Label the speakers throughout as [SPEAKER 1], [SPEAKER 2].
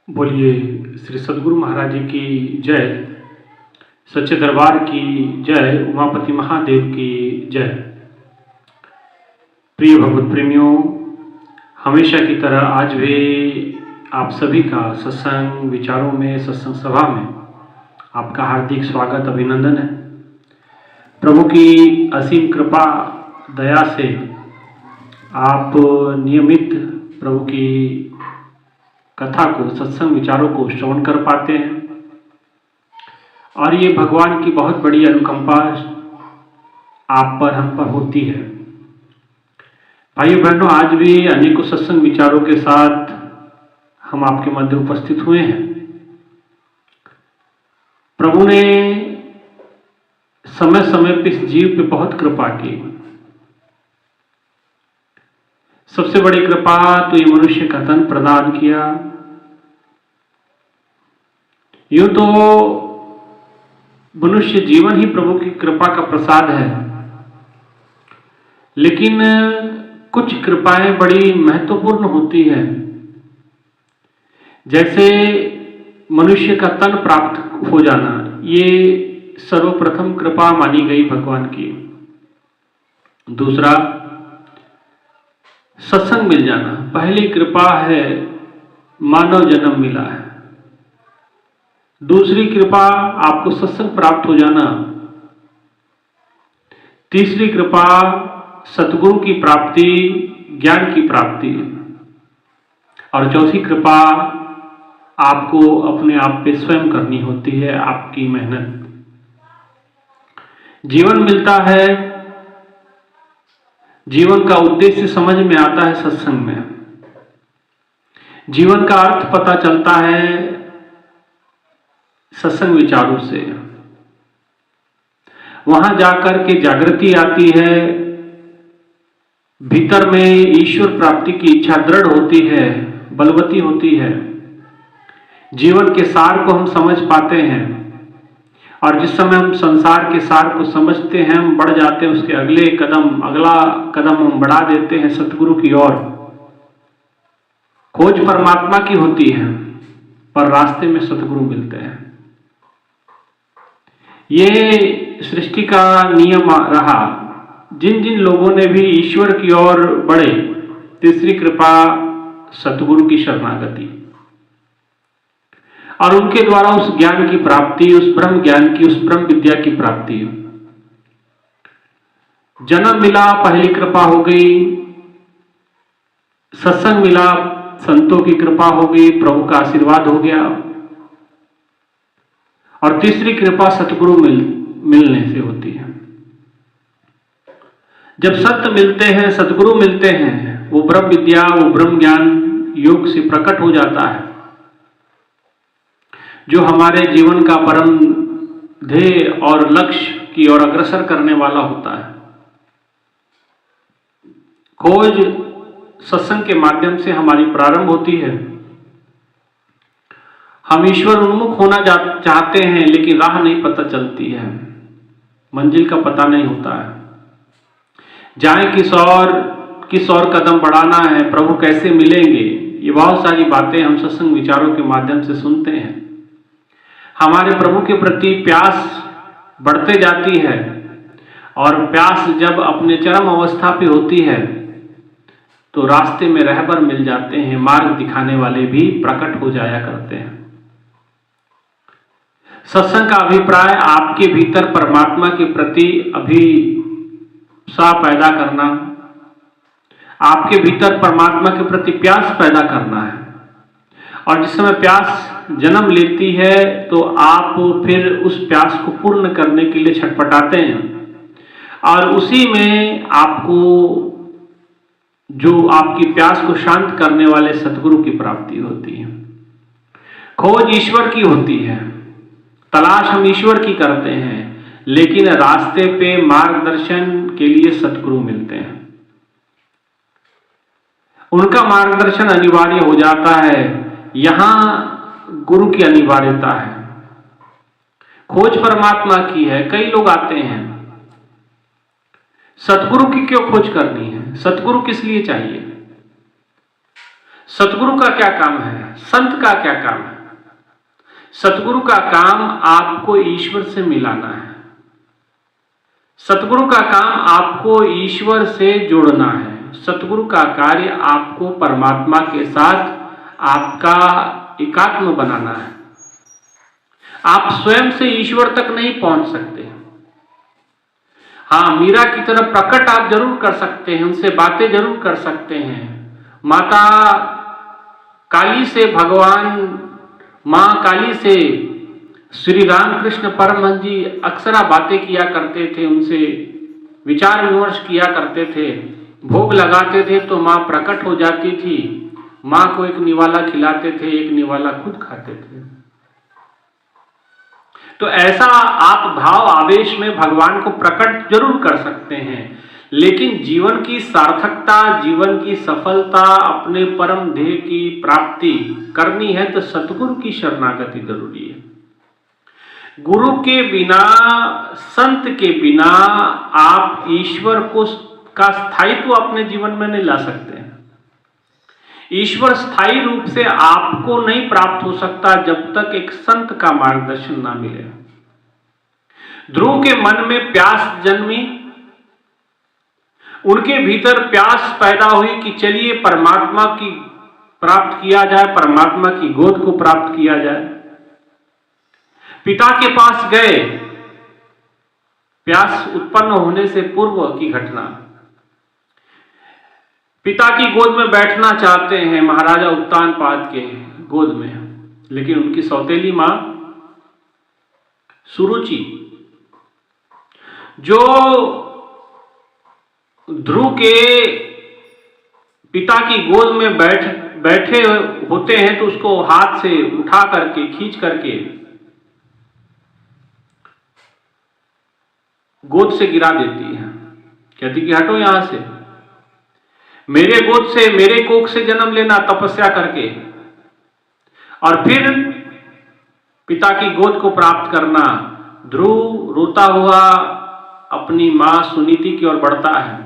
[SPEAKER 1] बोलिए श्री सद्गुरु महाराज जी की जय, सच्चे दरबार की जय, उमापति महादेव की जय। प्रिय भगवत प्रेमियों, हमेशा की तरह आज भी आप सभी का सत्संग विचारों में, सत्संग सभा में आपका हार्दिक स्वागत, अभिनंदन है। प्रभु की असीम कृपा दया से आप नियमित प्रभु की कथा को, सत्संग विचारों को श्रवण कर पाते हैं और ये भगवान की बहुत बड़ी अनुकंपा आप पर, हम पर होती है। भाइयों बहनों, आज भी अनेकों सत्संग विचारों के साथ हम आपके मध्य उपस्थित हुए हैं। प्रभु ने समय समय पर इस जीव पे बहुत कृपा की। सबसे बड़ी कृपा तो ये मनुष्य का तन प्रदान किया। यूं तो मनुष्य जीवन ही प्रभु की कृपा का प्रसाद है, लेकिन कुछ कृपाएं बड़ी महत्वपूर्ण होती है। जैसे मनुष्य का तन प्राप्त हो जाना, ये सर्वप्रथम कृपा मानी गई भगवान की। दूसरा, सत्संग मिल जाना, पहली कृपा है, मानव जन्म मिला है। दूसरी कृपा आपको सत्संग प्राप्त हो जाना। तीसरी कृपा सतगुरु की प्राप्ति, ज्ञान की प्राप्ति। और चौथी कृपा आपको अपने आप पे स्वयं करनी होती है, आपकी मेहनत। जीवन मिलता है, जीवन का उद्देश्य समझ में आता है सत्संग में। जीवन का अर्थ पता चलता है सत्संग विचारों से। वहां जाकर के जागृति आती है, भीतर में ईश्वर प्राप्ति की इच्छा दृढ़ होती है, बलवती होती है। जीवन के सार को हम समझ पाते हैं और जिस समय हम संसार के सार को समझते हैं, हम बढ़ जाते हैं, उसके अगला कदम हम बढ़ा देते हैं सतगुरु की ओर। खोज परमात्मा की होती है, पर रास्ते में सतगुरु मिलते हैं। ये सृष्टि का नियम रहा। जिन जिन लोगों ने भी ईश्वर की ओर बढ़े, तीसरी कृपा सतगुरु की शरणागति और उनके द्वारा उस ज्ञान की प्राप्ति, उस ब्रह्म ज्ञान की, उस ब्रह्म विद्या की प्राप्ति। जन्म मिला, पहली कृपा हो गई। सत्संग मिला, संतों की कृपा हो गई, प्रभु का आशीर्वाद हो गया। और तीसरी कृपा सतगुरु मिलने से होती है। जब सत्य मिलते हैं, सतगुरु मिलते हैं, वो ब्रह्म विद्या, वो ब्रह्म ज्ञान योग से प्रकट हो जाता है, जो हमारे जीवन का परम ध्येय और लक्ष्य की ओर अग्रसर करने वाला होता है। खोज सत्संग के माध्यम से हमारी प्रारंभ होती है। हम ईश्वर उन्मुख होना चाहते हैं, लेकिन राह नहीं पता चलती है, मंजिल का पता नहीं होता है। जाएं किस और कदम बढ़ाना है, प्रभु कैसे मिलेंगे, ये बहुत सारी बातें हम सत्संग विचारों के माध्यम से सुनते हैं। हमारे प्रभु के प्रति प्यास बढ़ते जाती है और प्यास जब अपने चरम अवस्था पे होती है तो रास्ते में रहबर मिल जाते हैं, मार्ग दिखाने वाले भी प्रकट हो जाया करते हैं। सत्संग का अभिप्राय आपके भीतर परमात्मा के प्रति अभिप्सा पैदा करना, आपके भीतर परमात्मा के प्रति प्यास पैदा करना है। और जिस समय प्यास जन्म लेती है तो आप फिर उस प्यास को पूर्ण करने के लिए छटपटाते हैं और उसी में आपको जो आपकी प्यास को शांत करने वाले सतगुरु की प्राप्ति होती है। खोज ईश्वर की होती है, तलाश हम ईश्वर की करते हैं, लेकिन रास्ते पे मार्गदर्शन के लिए सतगुरु मिलते हैं। उनका मार्गदर्शन अनिवार्य हो जाता है। यहां गुरु की अनिवार्यता है। खोज परमात्मा की है। कई लोग आते हैं, सतगुरु की क्यों खोज करनी है? सतगुरु किस लिए चाहिए? सतगुरु का क्या काम है? संत का क्या काम है? सतगुरु का काम आपको ईश्वर से मिलाना है। सतगुरु का काम आपको ईश्वर से जोड़ना है। सतगुरु का कार्य आपको परमात्मा के साथ आपका एकात्म बनाना है। आप स्वयं से ईश्वर तक नहीं पहुंच सकते। हाँ, मीरा की तरह प्रकट आप जरूर कर सकते हैं, उनसे बातें जरूर कर सकते हैं। माता काली से भगवान, मां काली से श्री रामकृष्ण परमहंस जी अक्सर बातें किया करते थे, उनसे विचार विमर्श किया करते थे, भोग लगाते थे तो मां प्रकट हो जाती थी। मां को एक निवाला खिलाते थे, एक निवाला खुद खाते थे। तो ऐसा आप भाव आवेश में भगवान को प्रकट जरूर कर सकते हैं, लेकिन जीवन की सार्थकता, जीवन की सफलता, अपने परम ध्येय की प्राप्ति करनी है तो सतगुरु की शरणागति जरूरी है। गुरु के बिना, संत के बिना आप ईश्वर को का स्थायित्व अपने जीवन में नहीं ला सकते। ईश्वर स्थायी रूप से आपको नहीं प्राप्त हो सकता जब तक एक संत का मार्गदर्शन ना मिले। ध्रुव के मन में प्यास जन्मी, उनके भीतर प्यास पैदा हुई कि चलिए परमात्मा की प्राप्त किया जाए, परमात्मा की गोद को प्राप्त किया जाए। पिता के पास गए, प्यास उत्पन्न होने से पूर्व की घटना। पिता की गोद में बैठना चाहते हैं, महाराजा उत्तानपाद के गोद में, लेकिन उनकी सौतेली मां सुरुचि, जो ध्रुव के पिता की गोद में बैठे होते हैं तो उसको हाथ से उठा करके, खींच करके गोद से गिरा देती है। कहती कि हटो यहां से, मेरे गोद से, मेरे कोख से जन्म लेना तपस्या करके, और फिर पिता की गोद को प्राप्त करना। ध्रुव रोता हुआ अपनी मां सुनीति की ओर बढ़ता है।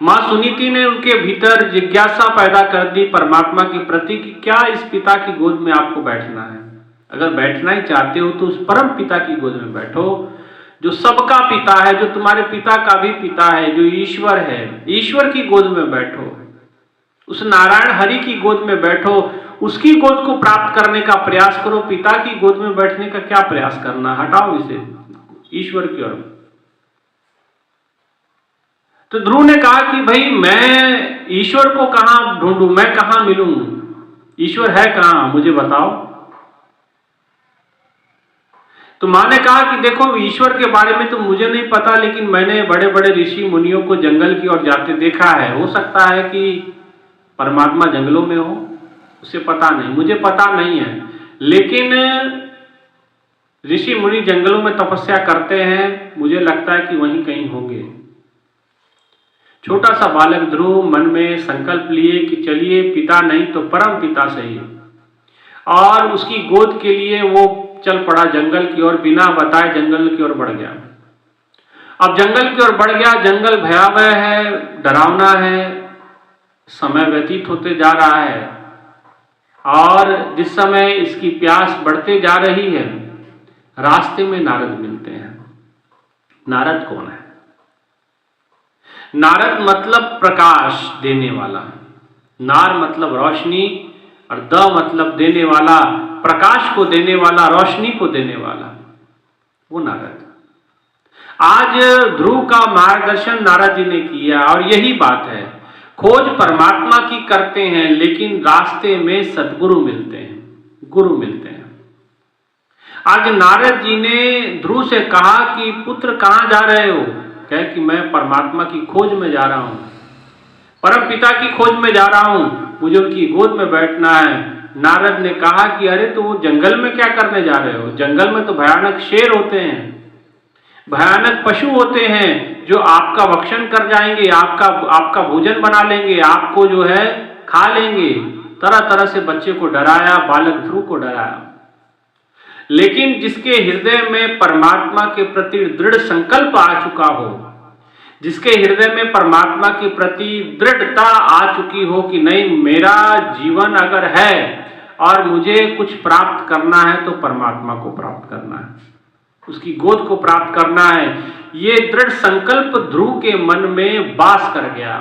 [SPEAKER 1] मां सुनीति ने उनके भीतर जिज्ञासा पैदा कर दी परमात्मा के प्रति कि क्या इस पिता की गोद में आपको बैठना है? अगर बैठना ही चाहते हो तो उस परम पिता की गोद में बैठो, जो सबका पिता है, जो तुम्हारे पिता का भी पिता है, जो ईश्वर है। ईश्वर की गोद में बैठो, उस नारायण हरि की गोद में बैठो, उसकी गोद को प्राप्त करने का प्रयास करो। पिता की गोद में बैठने का क्या प्रयास करना? हटाओ इसे ईश्वर की ओर। तो ध्रुव ने कहा कि भाई मैं ईश्वर को कहां ढूंढूं, मैं कहां मिलूं, ईश्वर है कहां, मुझे बताओ। तो मां ने कहा कि देखो ईश्वर के बारे में तो मुझे नहीं पता, लेकिन मैंने बड़े बड़े ऋषि मुनियों को जंगल की ओर जाते देखा है। हो सकता है कि परमात्मा जंगलों में हो, उसे पता नहीं, मुझे पता नहीं है, लेकिन ऋषि मुनि जंगलों में तपस्या करते हैं, मुझे लगता है कि वहीं कहीं होंगे। छोटा सा बालक ध्रुव मन में संकल्प लिए कि चलिए पिता नहीं तो परम पिता सही, और उसकी गोद के लिए वो चल पड़ा जंगल की ओर। बिना बताए जंगल की ओर बढ़ गया। अब जंगल की ओर बढ़ गया, जंगल भयावह है, डरावना है, समय व्यतीत होते जा रहा है, और जिस समय इसकी प्यास बढ़ते जा रही है, रास्ते में नारद मिलते हैं। नारद कौन है? नारद मतलब प्रकाश देने वाला, नार मतलब रोशनी, और द मतलब देने वाला, प्रकाश को देने वाला, रोशनी को देने वाला, वो नारद। आज ध्रुव का मार्गदर्शन नारद जी ने किया, और यही बात है, खोज परमात्मा की करते हैं, लेकिन रास्ते में सद्गुरु मिलते हैं, गुरु मिलते हैं। आज नारद जी ने ध्रुव से कहा कि पुत्र कहां जा रहे हो? कहे कि मैं परमात्मा की खोज में जा रहा हूं, परम पिता की खोज में जा रहा हूं, मुझे उनकी गोद में बैठना है। नारद ने कहा कि अरे तो वो जंगल में क्या करने जा रहे हो? जंगल में तो भयानक शेर होते हैं, भयानक पशु होते हैं, जो आपका भक्षण कर जाएंगे, आपका भोजन बना लेंगे, आपको जो है खा लेंगे। तरह तरह से बच्चे को डराया, बालक ध्रुव को डराया। लेकिन जिसके हृदय में परमात्मा के प्रति दृढ़ संकल्प आ चुका हो, जिसके हृदय में परमात्मा के प्रति दृढ़ता आ चुकी हो कि नहीं, मेरा जीवन अगर है और मुझे कुछ प्राप्त करना है तो परमात्मा को प्राप्त करना है, उसकी गोद को प्राप्त करना है, ये दृढ़ संकल्प ध्रुव के मन में वास कर गया।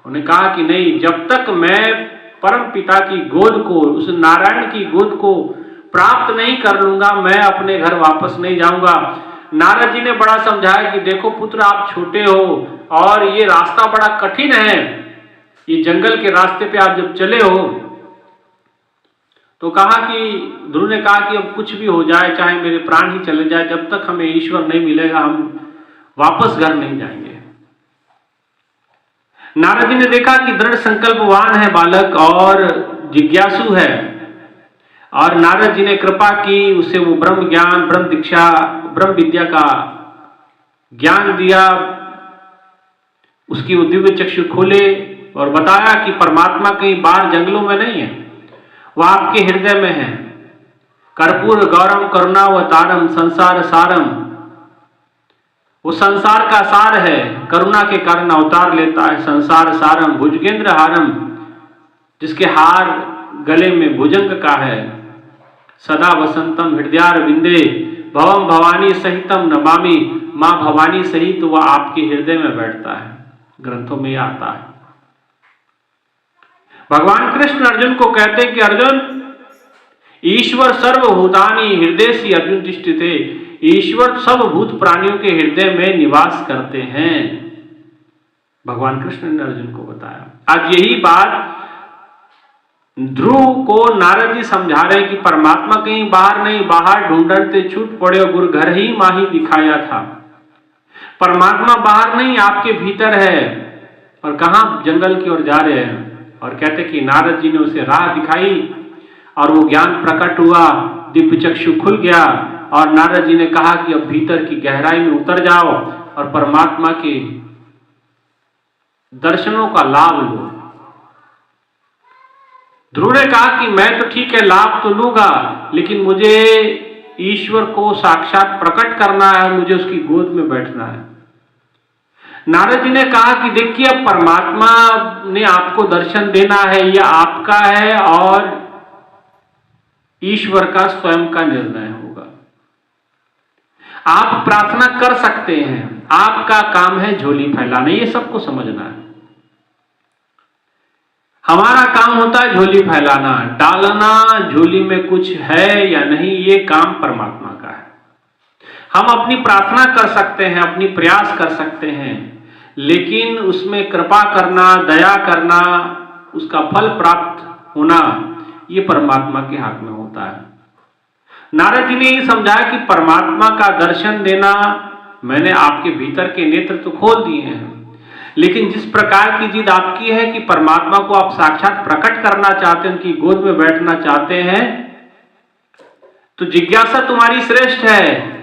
[SPEAKER 1] उन्होंने कहा कि नहीं, जब तक मैं परम पिता की गोद को, उस नारायण की गोद को प्राप्त नहीं कर लूंगा, मैं अपने घर वापस नहीं जाऊंगा। नारद जी ने बड़ा समझाया कि देखो पुत्र, आप छोटे हो और ये रास्ता बड़ा कठिन है, ये जंगल के रास्ते पे आप जब चले हो, तो कहा कि ध्रुव ने कहा कि अब कुछ भी हो जाए, चाहे मेरे प्राण ही चले जाए, जब तक हमें ईश्वर नहीं मिलेगा हम वापस घर नहीं जाएंगे। नारद जी ने देखा कि दृढ़ संकल्पवान है बालक और जिज्ञासु है, और नारद जी ने कृपा की, उसे वो ब्रह्म ज्ञान, ब्रह्म दीक्षा, ब्रह्म विद्या का ज्ञान दिया, उसकी वो दिव्य चक्षु खोले और बताया कि परमात्मा कहीं बाहर जंगलों में नहीं है, वह आपके हृदय में है। कर्पूर गौरम करुणावतारम संसार सारम, वो संसार का सार है, करुणा के कारण अवतार लेता है। संसार सारम भुजगेंद्र हारम, जिसके हार गले में भुजंग का है। सदा वसंतम हृदयार विंदे भवम भवानी सहितम नमामि, मां भवानी सहित वह आपके हृदय में बैठता है, ग्रंथों में आता है। भगवान कृष्ण अर्जुन को कहते कि अर्जुन, ईश्वर सर्वभूतानि हृदय से अर्जुन तिष्ठिते, ईश्वर सब भूत प्राणियों के हृदय में निवास करते हैं। भगवान कृष्ण ने अर्जुन को बताया। आज यही बात ध्रुव को नारद जी समझा रहे कि परमात्मा कहीं बाहर नहीं, बाहर ढूंढते छूट पड़े और गुरु घर ही माही दिखाया था। परमात्मा बाहर नहीं, आपके भीतर है। और कहां जंगल की ओर जा रहे हैं, और कहते कि नारद जी ने उसे राह दिखाई और वो ज्ञान प्रकट हुआ, दिव्य चक्षु खुल गया, और नारद जी ने कहा कि अब भीतर की गहराई में उतर जाओ और परमात्मा के दर्शनों का लाभ लो। ध्रुव ने कहा कि मैं तो ठीक है, लाभ तो लूंगा, लेकिन मुझे ईश्वर को साक्षात प्रकट करना है, मुझे उसकी गोद में बैठना है। नारद जी ने कहा कि देखिए, अब परमात्मा ने आपको दर्शन देना है, यह आपका है और ईश्वर का स्वयं का निर्णय होगा। आप प्रार्थना कर सकते हैं, आपका काम है झोली फैलाना, ये सबको समझना है। हमारा काम होता है झोली फैलाना, डालना झोली में कुछ है या नहीं, ये काम परमात्मा का है। हम अपनी प्रार्थना कर सकते हैं, अपनी प्रयास कर सकते हैं, लेकिन उसमें कृपा करना, दया करना, उसका फल प्राप्त होना, ये परमात्मा के हाथ में होता है। नारद जी ने ये समझाया कि परमात्मा का दर्शन देना, मैंने आपके भीतर के नेत्र तो खोल दिए हैं, लेकिन जिस प्रकार की जिद आपकी है कि परमात्मा को आप साक्षात प्रकट करना चाहते हैं, उनकी गोद में बैठना चाहते हैं, तो जिज्ञासा तुम्हारी श्रेष्ठ है,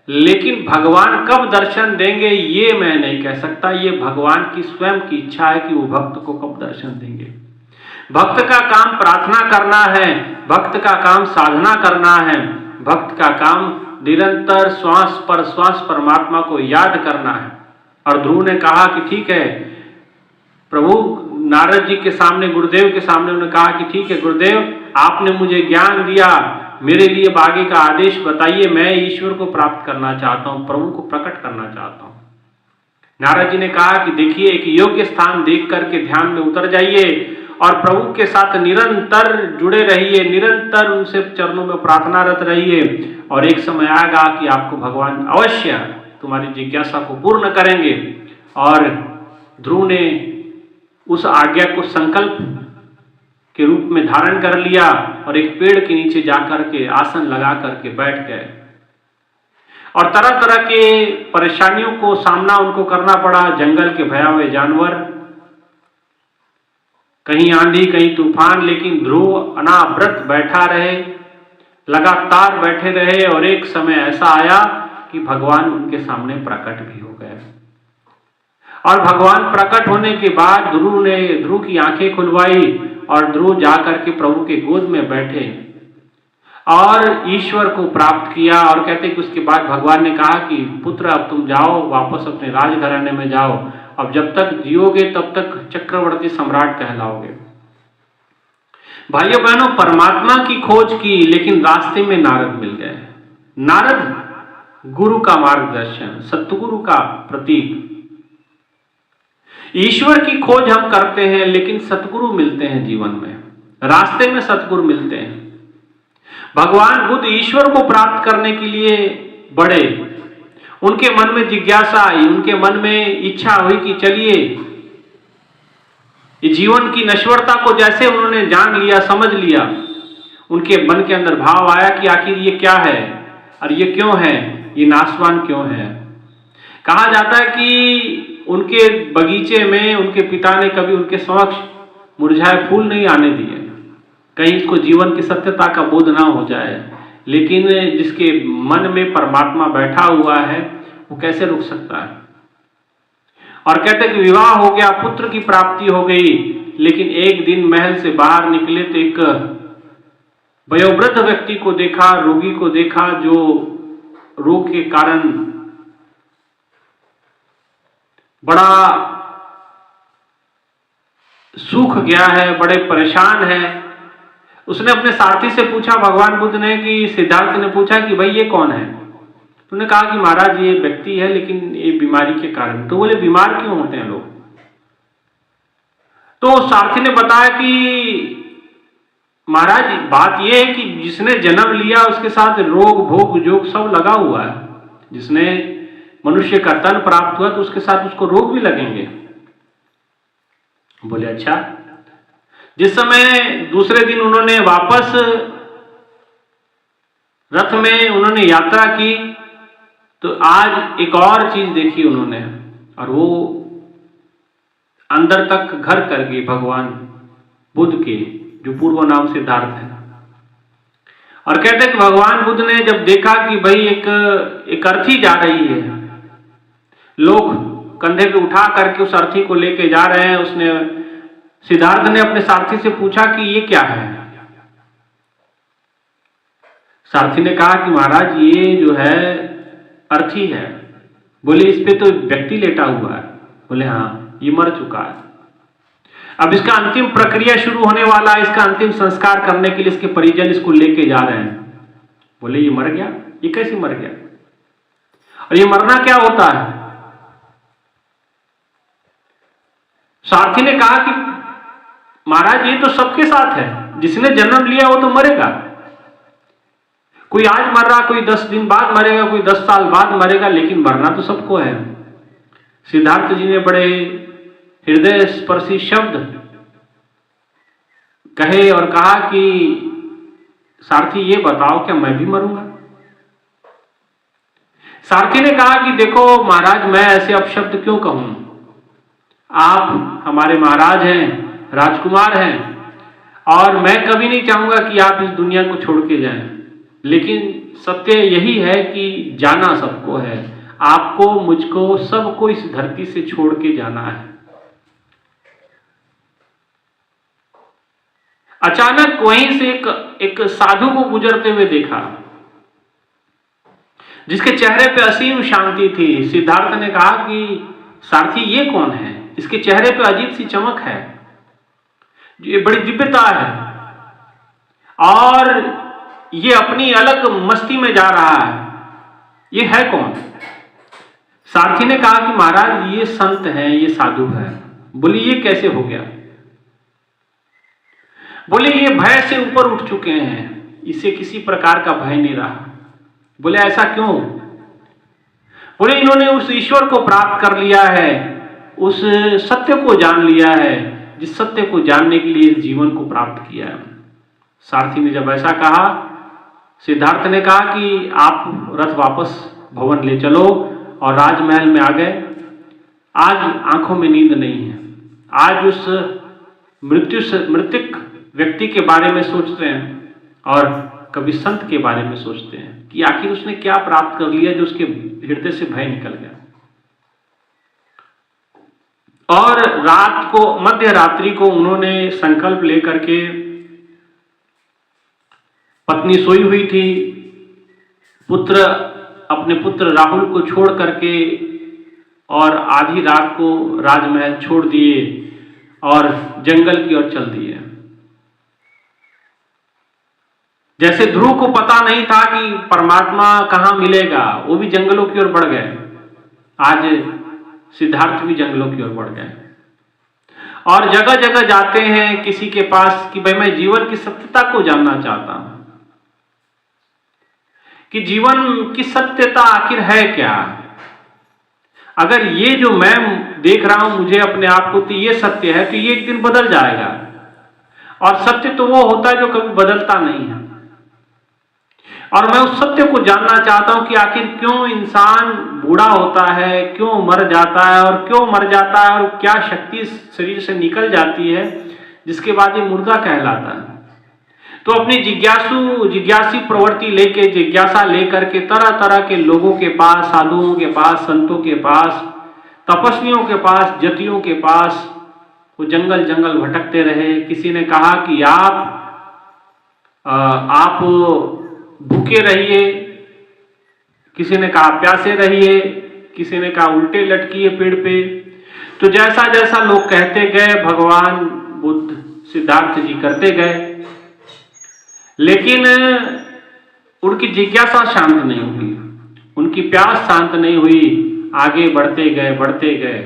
[SPEAKER 1] लेकिन भगवान कब दर्शन देंगे ये मैं नहीं कह सकता। ये भगवान की स्वयं की इच्छा है कि वो भक्त को कब दर्शन देंगे। भक्त का काम प्रार्थना करना है, भक्त का काम साधना करना है, भक्त का काम निरंतर श्वास पर श्वास परमात्मा को याद करना है। और ध्रुव ने कहा कि ठीक है प्रभु, नारद जी के सामने, गुरुदेव के सामने उन्होंने कहा कि ठीक है गुरुदेव, आपने मुझे ज्ञान दिया, मेरे लिए आगे का आदेश बताइए, मैं ईश्वर को प्राप्त करना चाहता हूं, प्रभु को प्रकट करना चाहता हूं। नारद जी ने कहा कि देखिए, एक योग्य स्थान देख करके ध्यान में उतर जाइए और प्रभु के साथ निरंतर जुड़े रहिए, निरंतर उनसे चरणों में प्रार्थनारत रहिए, और एक समय आएगा कि आपको भगवान अवश्य तुम्हारी जिज्ञासा को पूर्ण करेंगे। और ध्रुव ने उस आज्ञा को संकल्प के रूप में धारण कर लिया और एक पेड़ के नीचे जाकर के आसन लगा करके बैठ गए। और तरह तरह के परेशानियों को सामना उनको करना पड़ा। जंगल के भयावह जानवर, कहीं आंधी कहीं तूफान, लेकिन ध्रुव अनावृत बैठा रहे, लगातार बैठे रहे। और एक समय ऐसा आया कि भगवान उनके सामने प्रकट भी हो गए। और भगवान प्रकट होने के बाद ध्रुव की आंखें खुलवाई और ध्रुव जाकर के प्रभु के गोद में बैठे। और ईश्वर को प्राप्त किया। और कहते कि उसके बाद भगवान ने कहा कि पुत्र अब तुम जाओ, वापस अपने राजघराने में जाओ, अब जब तक जियोगे तब तक चक्रवर्ती सम्राट कहलाओगे। भाइयों बहनों, परमात्मा की खोज की, लेकिन रास्ते में नारद मिल गए। नारद गुरु का मार्गदर्शन, सतगुरु का प्रतीक। ईश्वर की खोज हम करते हैं, लेकिन सतगुरु मिलते हैं जीवन में, रास्ते में सतगुरु मिलते हैं। भगवान बुद्ध ईश्वर को प्राप्त करने के लिए बढ़े, उनके मन में जिज्ञासा आई, उनके मन में इच्छा हुई कि चलिए ये जीवन की नश्वरता को जैसे उन्होंने जान लिया, समझ लिया, उनके मन के अंदर भाव आया कि आखिर ये क्या है और ये क्यों है, ये नाशवान क्यों है। कहा जाता है कि उनके बगीचे में उनके पिता ने कभी उनके समक्ष मुरझाए फूल नहीं आने दिए, कहीं इसको जीवन की सत्यता का बोध ना हो जाए। लेकिन जिसके मन में परमात्मा बैठा हुआ है वो कैसे रुक सकता है। और कहते कि विवाह हो गया, पुत्र की प्राप्ति हो गई, लेकिन एक दिन महल से बाहर निकले तो एक वयोवृद्ध व्यक्ति को देखा, रोगी को देखा, जो रोग के कारण बड़ा सूख गया है, बड़े परेशान है। उसने अपने सारथी से पूछा, भगवान बुद्ध ने, कि सिद्धार्थ ने पूछा कि भाई ये कौन है। उन्होंने कहा कि महाराज ये व्यक्ति है, लेकिन ये बीमारी के कारण। तो बोले बीमार क्यों होते हैं लोग। तो सारथी ने बताया कि महाराज बात यह है कि जिसने जन्म लिया उसके साथ रोग भोग जोग सब लगा हुआ है। जिसने मनुष्य का तन प्राप्त हुआ तो उसके साथ उसको रोग भी लगेंगे। बोले अच्छा। जिस समय दूसरे दिन उन्होंने वापस रथ में उन्होंने यात्रा की तो आज एक और चीज देखी उन्होंने, और वो अंदर तक घर कर गई भगवान बुद्ध के, जो पूर्व नाम सिद्धार्थ है। और कहते हैं कि भगवान बुद्ध ने जब देखा कि भाई एक अर्थी जा रही है, लोग कंधे पे उठा करके उस अर्थी को लेके जा रहे हैं, उसने सिद्धार्थ ने अपने सारथी से पूछा कि ये क्या है। सारथी ने कहा कि महाराज ये जो है अर्थी है। बोले इस पे तो व्यक्ति लेटा हुआ है। बोले हाँ, ये मर चुका है। अब इसका अंतिम प्रक्रिया शुरू होने वाला है, इसका अंतिम संस्कार करने के लिए इसके परिजन इसको लेके जा रहे हैं। बोले ये मर गया, ये कैसे मर गया, और ये मरना क्या होता है। सारथी ने कहा कि महाराज ये तो सबके साथ है, जिसने जन्म लिया वो तो मरेगा। कोई आज मर रहा, कोई 10 दिन बाद मरेगा, कोई 10 साल बाद मरेगा, लेकिन मरना तो सबको है। सिद्धार्थ जी ने बड़े हृदय स्पर्शी शब्द कहे और कहा कि सारथी ये बताओ क्या मैं भी मरूंगा। सारथी ने कहा कि देखो महाराज मैं ऐसे अपशब्द क्यों कहूं, आप हमारे महाराज हैं, राजकुमार हैं, और मैं कभी नहीं चाहूंगा कि आप इस दुनिया को छोड़ के जाएं। लेकिन सत्य यही है कि जाना सबको है, आपको, मुझको, सबको इस धरती से छोड़ के जाना है। अचानक वहीं से एक साधु को गुजरते हुए देखा, जिसके चेहरे पे असीम शांति थी। सिद्धार्थ ने कहा कि सारथी ये कौन है, इसके चेहरे पे अजीब सी चमक है, ये बड़ी दिव्यता है, और ये अपनी अलग मस्ती में जा रहा है, ये है कौन। सारथी ने कहा कि महाराज ये संत है, ये साधु है। बोले ये कैसे हो गया। बोले ये भय से ऊपर उठ चुके हैं, इसे किसी प्रकार का भय नहीं रहा। बोले ऐसा क्यों। बोले इन्होंने उस ईश्वर को प्राप्त कर लिया है, उस सत्य को जान लिया है, जिस सत्य को जानने के लिए इस जीवन को प्राप्त किया है। सारथी ने जब ऐसा कहा, सिद्धार्थ ने कहा कि आप रथ वापस भवन ले चलो, और राजमहल में आ गए। आज आंखों में नींद नहीं है, आज उस मृतक व्यक्ति के बारे में सोचते हैं, और कभी संत के बारे में सोचते हैं कि आखिर उसने क्या प्राप्त कर लिया जो उसके हृदय से भय निकल गया। और रात को, मध्य रात्रि को उन्होंने संकल्प लेकर के पत्नी सोई हुई थी, पुत्र अपने पुत्र राहुल को छोड़ करके और आधी रात को राजमहल छोड़ दिए और जंगल की ओर चल दिए। जैसे ध्रुव को पता नहीं था कि परमात्मा कहाँ मिलेगा, वो भी जंगलों की ओर बढ़ गए। आज सिद्धार्थ भी जंगलों की ओर बढ़ गए और जगह जगह जाते हैं किसी के पास कि भाई मैं जीवन की सत्यता को जानना चाहता हूं कि जीवन की सत्यता आखिर है क्या। अगर ये जो मैं देख रहा हूं मुझे अपने आप को, तो ये सत्य है, तो ये एक दिन बदल जाएगा। और सत्य तो वो होता है जो कभी बदलता नहीं है। और मैं उस सत्य को जानना चाहता हूं कि आखिर क्यों इंसान बूढ़ा होता है, क्यों मर जाता है, और क्यों मर जाता है और क्या शक्ति शरीर से निकल जाती है जिसके बाद ये मुर्दा कहलाता है। तो अपनी जिज्ञासी प्रवृत्ति लेके, जिज्ञासा लेकर के तरह तरह के लोगों के पास, साधुओं के पास, संतों के पास, तपस्वियों के पास, जतियों के पास वो जंगल जंगल भटकते रहे। किसी ने कहा कि आप भूखे रहिए, किसी ने कहा प्यासे रहिए, किसी ने कहा उल्टे लटकिए पेड़ पे। तो जैसा जैसा लोग कहते गए भगवान बुद्ध सिद्धार्थ जी करते गए, लेकिन उनकी जिज्ञासा शांत नहीं हुई, उनकी प्यास शांत नहीं हुई। आगे बढ़ते गए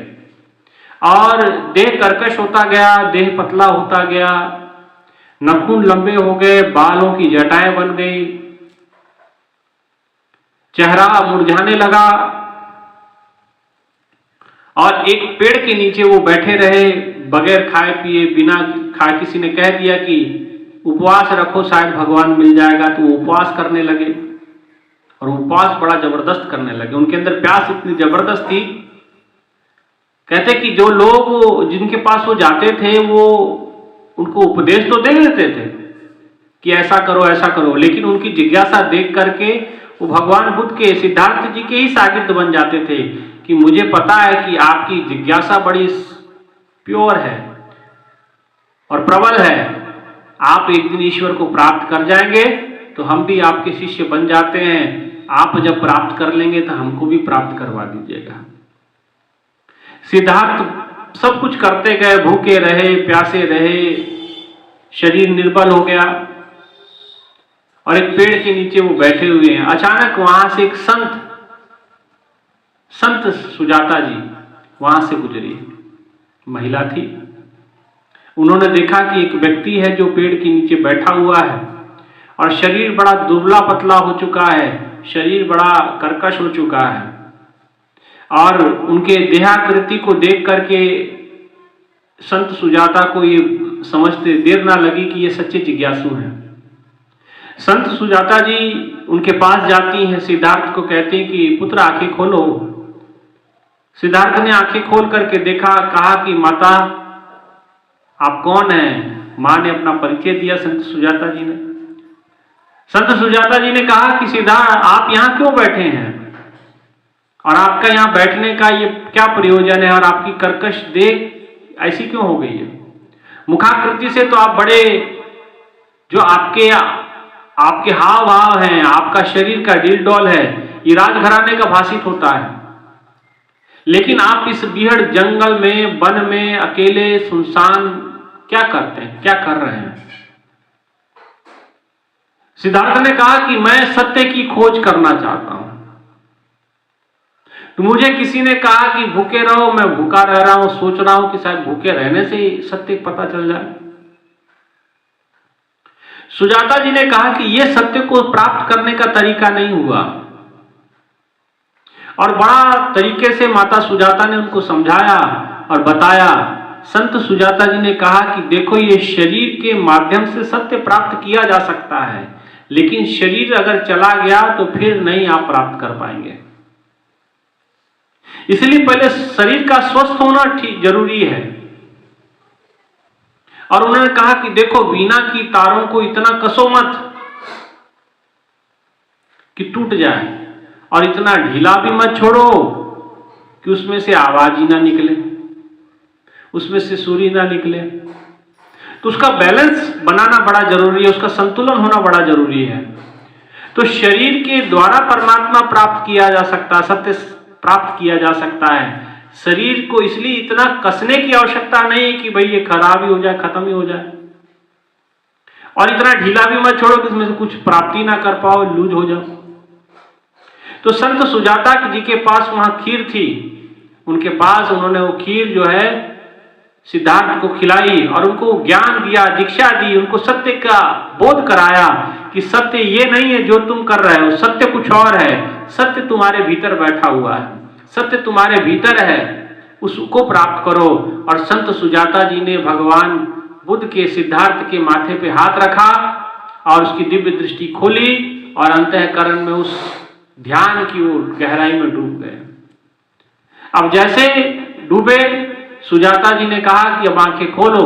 [SPEAKER 1] और देह कर्कश होता गया, देह पतला होता गया, नाखून लंबे हो गए, बालों की जटाएं बन गई, चेहरा मुरझाने लगा। और एक पेड़ के नीचे वो बैठे रहे बगैर खाए पिए, बिना खाए। किसी ने कह दिया कि उपवास रखो शायद भगवान मिल जाएगा, तो वो उपवास करने लगे और उपवास बड़ा जबरदस्त करने लगे। उनके अंदर प्यास इतनी जबरदस्त थी, कहते कि जो लोग जिनके पास वो जाते थे वो उनको उपदेश तो दे देते थे कि ऐसा करो ऐसा करो, लेकिन उनकी जिज्ञासा देख करके वो भगवान बुद्ध के, सिद्धार्थ जी के ही शागिर्द बन जाते थे कि मुझे पता है कि आपकी जिज्ञासा बड़ी प्योर है और प्रबल है, आप एक दिन ईश्वर को प्राप्त कर जाएंगे तो हम भी आपके शिष्य बन जाते हैं। आप जब प्राप्त कर लेंगे तो हमको भी प्राप्त करवा दीजिएगा। सिद्धार्थ सब कुछ करते गए, भूखे रहे, प्यासे रहे, शरीर निर्बल हो गया और एक पेड़ के नीचे वो बैठे हुए हैं। अचानक वहां से एक संत सुजाता जी वहां से गुजरी, महिला थी। उन्होंने देखा कि एक व्यक्ति है जो पेड़ के नीचे बैठा हुआ है और शरीर बड़ा दुबला पतला हो चुका है, शरीर बड़ा कर्कश हो चुका है। और उनके देहाकृति को देख करके संत सुजाता को ये समझते देर ना लगी कि ये सच्चे जिज्ञासु हैं। संत सुजाता जी उनके पास जाती हैं, सिद्धार्थ को कहते हैं कि पुत्र आंखें खोलो। सिद्धार्थ ने आंखें खोल करके देखा, कहा कि माता आप कौन हैं? मां ने अपना परिचय दिया संत सुजाता जी ने। संत सुजाता जी ने कहा कि सिद्धार्थ आप यहां क्यों बैठे हैं और आपका यहां बैठने का ये क्या प्रयोजन है और आपकी कर्कश देह ऐसी क्यों हो गई है? मुखाकृति से तो आप बड़े, जो आपके हाव भाव हैं, आपका शरीर का डील डॉल है, ये राजघराने का भाषित होता है, लेकिन आप इस बीहड़ जंगल में, वन में अकेले सुनसान क्या करते हैं, क्या कर रहे हैं? सिद्धार्थ ने कहा कि मैं सत्य की खोज करना चाहता हूं। तो मुझे किसी ने कहा कि भूखे रहो, मैं भूखा रह रहा हूं, सोच रहा हूं कि शायद भूखे रहने से ही सत्य पता चल जाए। सुजाता जी ने कहा कि यह सत्य को प्राप्त करने का तरीका नहीं हुआ। और बड़ा तरीके से माता सुजाता ने उनको समझाया और बताया। संत सुजाता जी ने कहा कि देखो, ये शरीर के माध्यम से सत्य प्राप्त किया जा सकता है, लेकिन शरीर अगर चला गया तो फिर नहीं आप प्राप्त कर पाएंगे। इसलिए पहले शरीर का स्वस्थ होना ठीक जरूरी है। और उन्होंने कहा कि देखो, वीणा की तारों को इतना कसो मत कि टूट जाए, और इतना ढीला भी मत छोड़ो कि उसमें से आवाज ही ना निकले, उसमें से सुर ही ना निकले। तो उसका बैलेंस बनाना बड़ा जरूरी है, उसका संतुलन होना बड़ा जरूरी है। तो शरीर के द्वारा परमात्मा प्राप्त किया जा सकता है, सत्य प्राप्त किया जा सकता है। शरीर को इसलिए इतना कसने की आवश्यकता नहीं है कि भाई ये खराब ही हो जाए, खत्म ही हो जाए, और इतना ढीला भी मत छोड़ो कि इसमें से कुछ प्राप्ति ना कर पाओ, लूज हो जाओ। तो संत सुजाता जी के पास वहां खीर थी, उनके पास उन्होंने वो खीर जो है सिद्धार्थ को खिलाई और उनको ज्ञान दिया, दीक्षा दी, उनको सत्य का बोध कराया कि सत्य ये नहीं है जो तुम कर रहे हो, सत्य कुछ और है, सत्य तुम्हारे भीतर बैठा हुआ है, सत्य तुम्हारे भीतर है, उसको प्राप्त करो। और संत सुजाता जी ने भगवान बुद्ध के सिद्धार्थ के माथे पे हाथ रखा और उसकी दिव्य दृष्टि खोली और अंतःकरण में उस ध्यान की ओर गहराई में डूब गए। अब जैसे डूबे, सुजाता जी ने कहा कि अब आंखें खोलो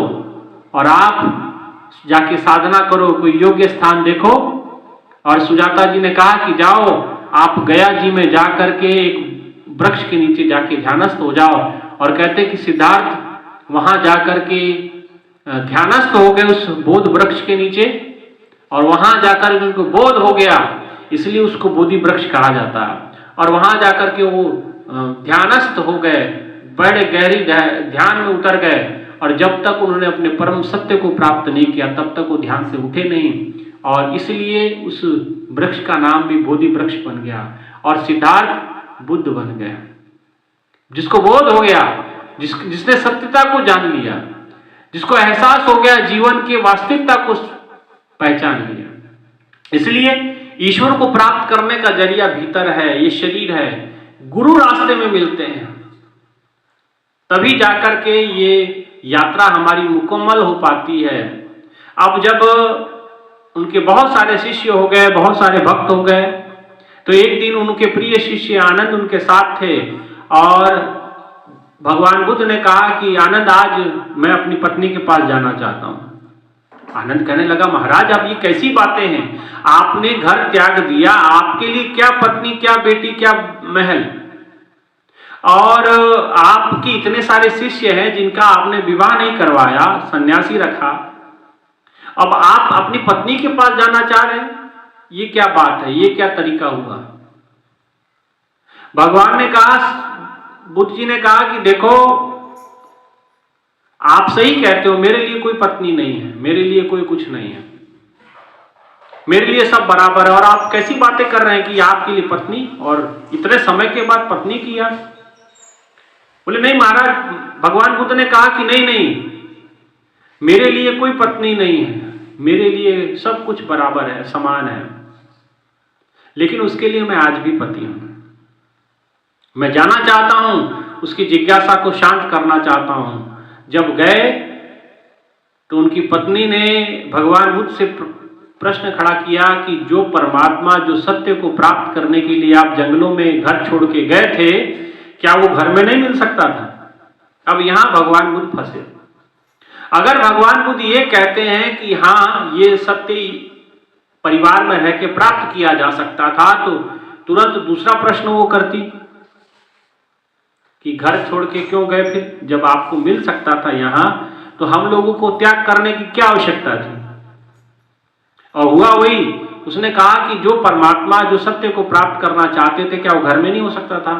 [SPEAKER 1] और आप जाके साधना करो, कोई योग्य स्थान देखो। और सुजाता जी ने कहा कि जाओ आप गया जी में जाकर के एक वृक्ष के नीचे जाके ध्यानस्थ हो जाओ। और कहते कि सिद्धार्थ वहां जाकर के ध्यानस्थ हो गए उस बोध वृक्ष के नीचे, और वहां जाकर उनको बोध हो गया, इसलिए उसको बोधि वृक्ष कहा जाता है। और वहां जाकर के वो ध्यानस्थ हो गए, बड़े गहरी ध्यान में उतर गए, और जब तक उन्होंने अपने परम सत्य को प्राप्त नहीं किया तब तक वो ध्यान से उठे नहीं, और इसलिए उस वृक्ष का नाम भी बोधि वृक्ष बन गया और सिद्धार्थ बुद्ध बन गए। जिसको बोध हो गया, जिसने सत्यता को जान लिया, जिसको एहसास हो गया, जीवन की वास्तविकता को पहचान लिया। इसलिए ईश्वर को प्राप्त करने का जरिया भीतर है, ये शरीर है। गुरु रास्ते में मिलते हैं, तभी जाकर के ये यात्रा हमारी मुकम्मल हो पाती है। अब जब उनके बहुत सारे शिष्य हो गए, बहुत सारे भक्त हो गए, तो एक दिन उनके प्रिय शिष्य आनंद उनके साथ थे, और भगवान बुद्ध ने कहा कि आनंद आज मैं अपनी पत्नी के पास जाना चाहता हूं। आनंद कहने लगा, महाराज अब ये कैसी बातें हैं, आपने घर त्याग दिया, आपके लिए क्या पत्नी, क्या बेटी, क्या महल, और आपकी इतने सारे शिष्य हैं जिनका आपने विवाह नहीं करवाया, सन्यासी रखा, अब आप अपनी पत्नी के पास जाना चाह रहे हैं, ये क्या बात है, ये क्या तरीका हुआ। भगवान ने कहा, बुद्ध जी ने कहा कि देखो आप सही कहते हो, मेरे लिए कोई पत्नी नहीं है, मेरे लिए कोई कुछ नहीं है, मेरे लिए सब बराबर है, और आप कैसी बातें कर रहे हैं कि आपके लिए पत्नी, और इतने समय के बाद पत्नी की याद। बोले नहीं महाराज, भगवान बुद्ध ने कहा कि नहीं नहीं, मेरे लिए कोई पत्नी नहीं है, मेरे लिए सब कुछ बराबर है, समान है, लेकिन उसके लिए मैं आज भी पति हूं। मैं जाना चाहता हूं, उसकी जिज्ञासा को शांत करना चाहता हूं। जब गए तो उनकी पत्नी ने भगवान बुद्ध से प्रश्न खड़ा किया कि जो परमात्मा, जो सत्य को प्राप्त करने के लिए आप जंगलों में घर छोड़ के गए थे, क्या वो घर में नहीं मिल सकता था। अब यहां भगवान बुद्ध फंसे। अगर भगवान बुद्ध ये कहते हैं कि हाँ ये सत्य परिवार में रह के प्राप्त किया जा सकता था, तो तुरंत दूसरा प्रश्न वो करती कि घर छोड़ के क्यों गए फिर, जब आपको मिल सकता था यहां, तो हम लोगों को त्याग करने की क्या आवश्यकता थी। और हुआ वही, उसने कहा कि जो परमात्मा, जो सत्य को प्राप्त करना चाहते थे, क्या वो घर में नहीं हो सकता था।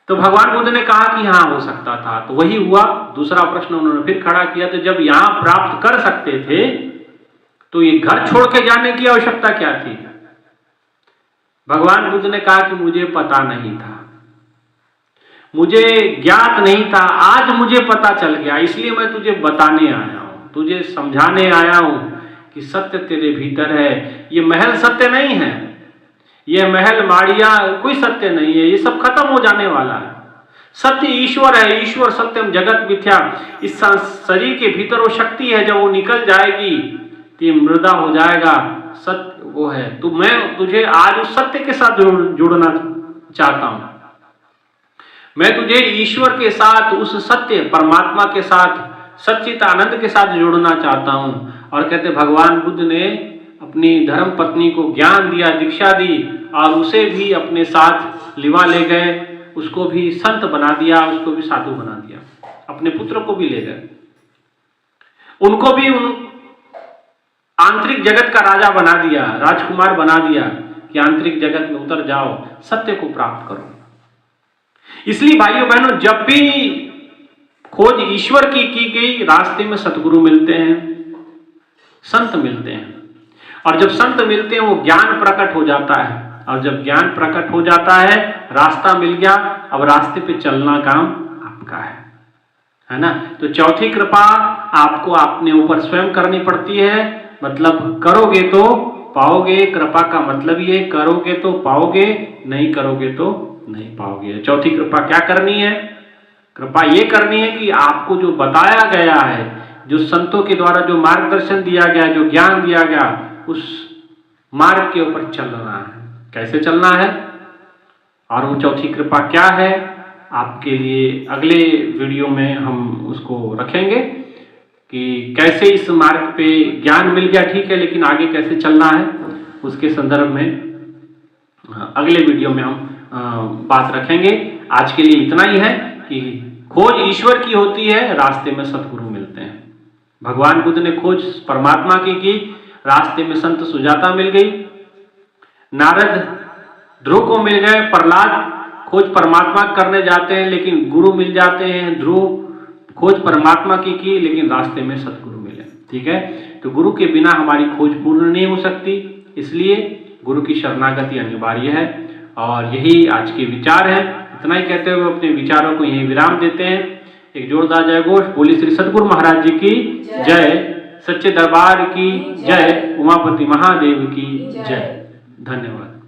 [SPEAKER 1] तो भगवान बुद्ध ने कहा कि हाँ हो सकता था। तो वही हुआ, दूसरा प्रश्न उन्होंने फिर खड़ा किया, तो जब यहां प्राप्त कर सकते थे तो ये घर छोड़ के जाने की आवश्यकता क्या थी। भगवान बुद्ध ने कहा कि मुझे पता नहीं था, मुझे ज्ञात नहीं था, आज मुझे पता चल गया, इसलिए मैं तुझे बताने आया हूं, तुझे समझाने आया हूं कि सत्य तेरे भीतर है। ये महल सत्य नहीं है, ये महल माड़िया कोई सत्य नहीं है, ये सब खत्म हो जाने वाला है। सत्य ईश्वर है, ईश्वर सत्यम जगत मिथ्या। इस शरीर के भीतर वो शक्ति है, जब वो निकल जाएगी तो ये मृदा हो जाएगा, सत्य वो है। तो मैं तुझे आज उस सत्य के साथ जुड़ना चाहता हूं, मैं तुझे ईश्वर के साथ, उस सत्य परमात्मा के साथ, सच्चित आनंद के साथ जोड़ना चाहता हूं। और कहते भगवान बुद्ध ने अपनी धर्म पत्नी को ज्ञान दिया, दीक्षा दी, और उसे भी अपने साथ लिवा ले गए, उसको भी संत बना दिया, उसको भी साधु बना दिया, अपने पुत्र को भी ले गए। उनको भी उन आंतरिक जगत का राजा बना दिया, राजकुमार बना दिया कि आंतरिक जगत में उतर जाओ, सत्य को प्राप्त करो। इसलिए भाइयों बहनों, जब भी खोज ईश्वर की गई, रास्ते में सतगुरु मिलते हैं, संत मिलते हैं, और जब संत मिलते हैं वो ज्ञान प्रकट हो जाता है, और जब ज्ञान प्रकट हो जाता है, रास्ता मिल गया, अब रास्ते पे चलना काम आपका है ना। तो चौथी कृपा आपको अपने ऊपर स्वयं करनी पड़ती है, मतलब करोगे तो पाओगे। कृपा का मतलब ये, करोगे तो पाओगे, नहीं करोगे तो नहीं पाओगे। चौथी कृपा क्या करनी है? कृपा ये करनी है कि आपको जो बताया गया है, जो संतों के द्वारा जो मार्गदर्शन दिया गया, जो ज्ञान दिया गया, उस मार्ग के ऊपर चलना है। कैसे चलना है और वो चौथी कृपा क्या है, आपके लिए अगले वीडियो में हम उसको रखेंगे कि कैसे इस मार्ग पे ज्ञान मिल गया, ठीक है, लेकिन आगे कैसे चलना है, उसके संदर्भ में अगले वीडियो में हम बात रखेंगे। आज के लिए इतना ही है कि खोज ईश्वर की होती है, रास्ते में सतगुरु मिलते हैं। भगवान बुद्ध ने खोज परमात्मा की, रास्ते में संत सुजाता मिल गई, नारद ध्रुव को मिल गए, प्रहलाद खोज परमात्मा करने जाते हैं लेकिन गुरु मिल जाते हैं, ध्रुव खोज परमात्मा की लेकिन रास्ते में सतगुरु मिले। ठीक है, तो गुरु के बिना हमारी खोज पूर्ण नहीं हो सकती, इसलिए गुरु की शरणागति अनिवार्य है। और यही आज के विचार है। इतना ही कहते हुए अपने विचारों को यही विराम देते हैं। एक जोरदार जय घोष। बोली श्री सद्गुरु महाराज जी की जय, सच्चे दरबार की जय, उमापति महादेव की जय। धन्यवाद।